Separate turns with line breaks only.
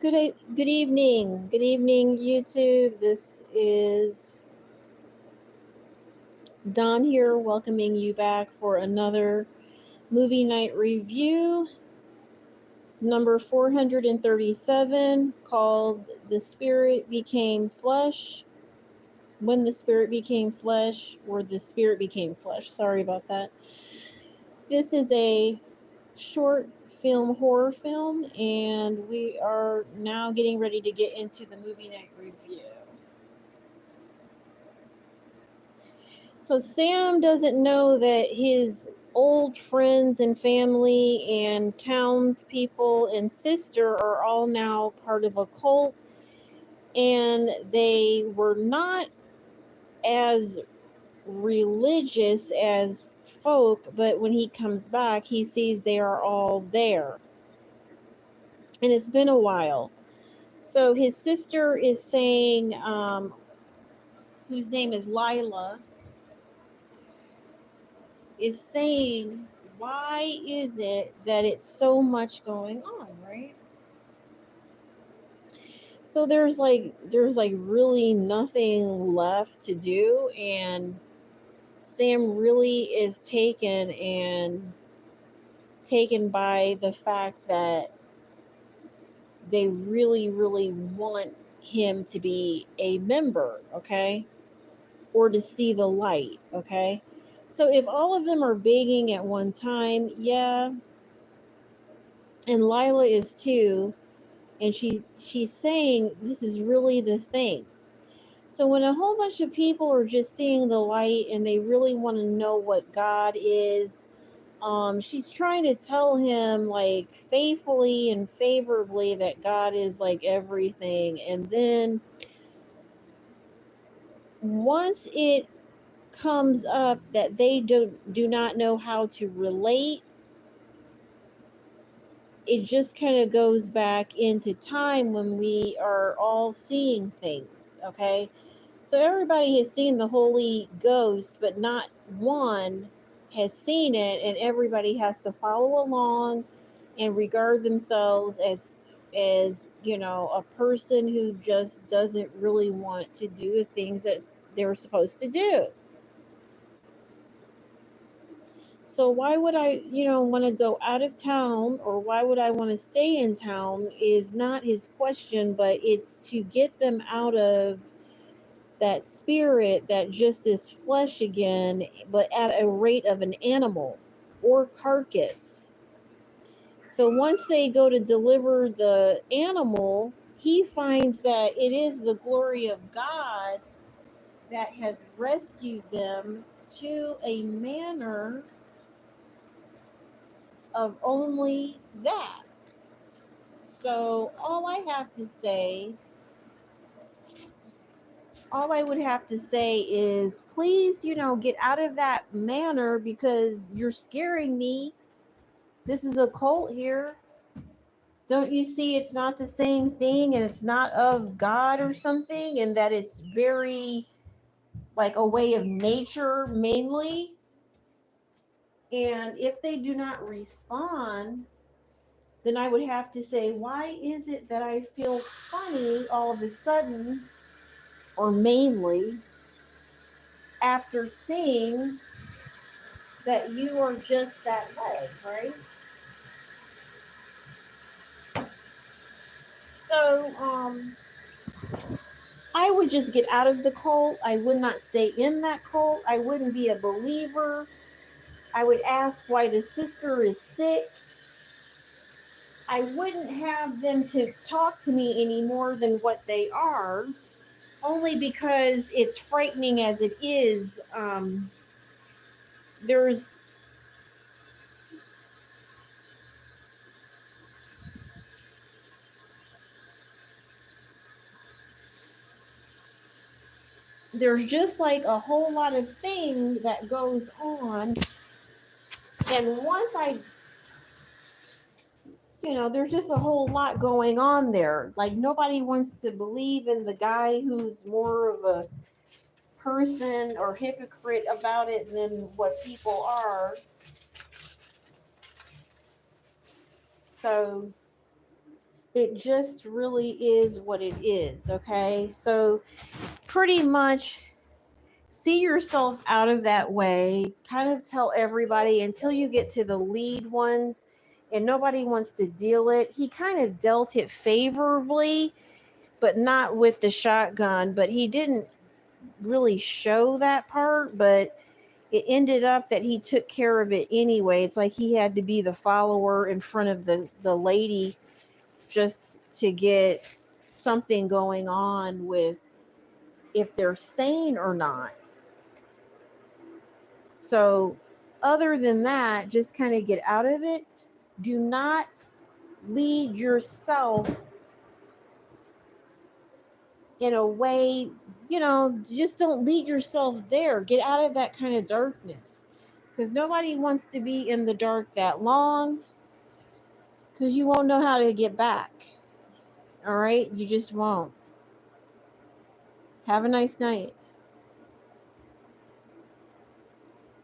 Good evening. Good evening, YouTube. This is Don here, welcoming you back for another movie night review, number 437, called The Spirit Became Flesh. When the Spirit Became Flesh, or The Spirit Became Flesh. Sorry about that. This is a short horror film, and we are now getting ready to get into the movie night review. So Sam doesn't know that his old friends and family and townspeople and sister are all now part of a cult, and they were not as religious as folk, but when he comes back, he sees they are all there. And it's been a while. So his sister is saying, whose name is Lila, is saying, why is it that it's so much going on, right? So there's like really nothing left to do, and Sam really is taken by the fact that they really want him to be a member, okay? Or to see the light, okay? So if all of them are begging at one time, yeah, and Lila is too, and she's saying this is really the thing. So when a whole bunch of people are just seeing the light and they really want to know what God is, she's trying to tell him like faithfully and favorably that God is like everything. And then once it comes up that they do not know how to relate, it just kind of goes back into time when we are all seeing things, okay? So everybody has seen the Holy Ghost, but not one has seen it, and everybody has to follow along and regard themselves as a person who just doesn't really want to do the things that they're supposed to do. So why would I, want to go out of town, or why would I want to stay in town is not his question, but it's to get them out of that spirit that just is flesh again, but at a rate of an animal or carcass. So once they go to deliver the animal, he finds that it is the glory of God that has rescued them to a manner of only that. So all I would have to say is, please, get out of that manner because you're scaring me. This is a cult here. Don't you see it's not the same thing, and it's not of God or something, and that it's very like a way of nature mainly? And if they do not respond, then I would have to say, why is it that I feel funny all of a sudden, or mainly, after seeing that you are just that way, right? So, I would just get out of the cult. I would not stay in that cult. I wouldn't be a believer. I would ask why the sister is sick. I wouldn't have them to talk to me any more than what they are, only because it's frightening as it is. There's just like a whole lot of things that goes on, and once there's just a whole lot going on there. Like, nobody wants to believe in the guy who's more of a person or hypocrite about it than what people are. So It just really is what it is, okay? So pretty much see yourself out of that way, kind of tell everybody until you get to the lead ones and nobody wants to deal it. He kind of dealt it favorably, but not with the shotgun, but he didn't really show that part, but it ended up that he took care of it anyway. It's like he had to be the follower in front of the lady just to get something going on with if they're sane or not. So other than that, just kind of get out of it. Do not lead yourself in a way, just don't lead yourself there. Get out of that kind of darkness, because nobody wants to be in the dark that long, because you won't know how to get back. All right, you just won't. Have a nice night.